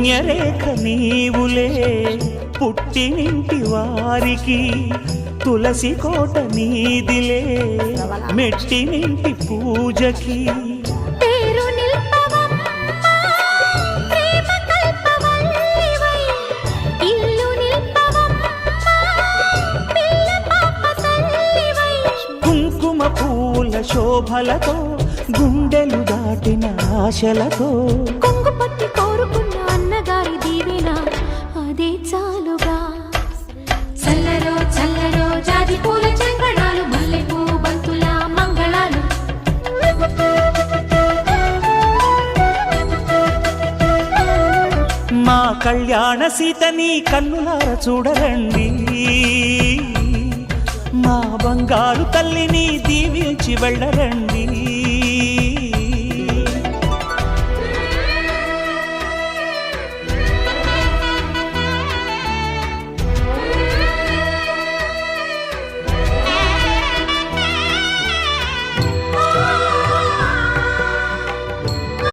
పుణ్యరేఖ నీవులే పుట్టినింటి వారికి తులసి కోట నీదిలే మెట్టినింటి పూజకి కుంకుమ పూల శోభలతో గుండెలు దాటిన ఆశలతో కొంగు పట్టి కోరుకున్న అన్నగారి దీవెన అదే చాలుగా చల్లరో చల్లరో జాజి పూల చంగడాలు మల్లెపూ బంతుల మంగళాలు మా కళ్యాణ సీతని కన్నులార చూడరండి మా బంగారు తల్లిని దీవించి వెళ్ళరండి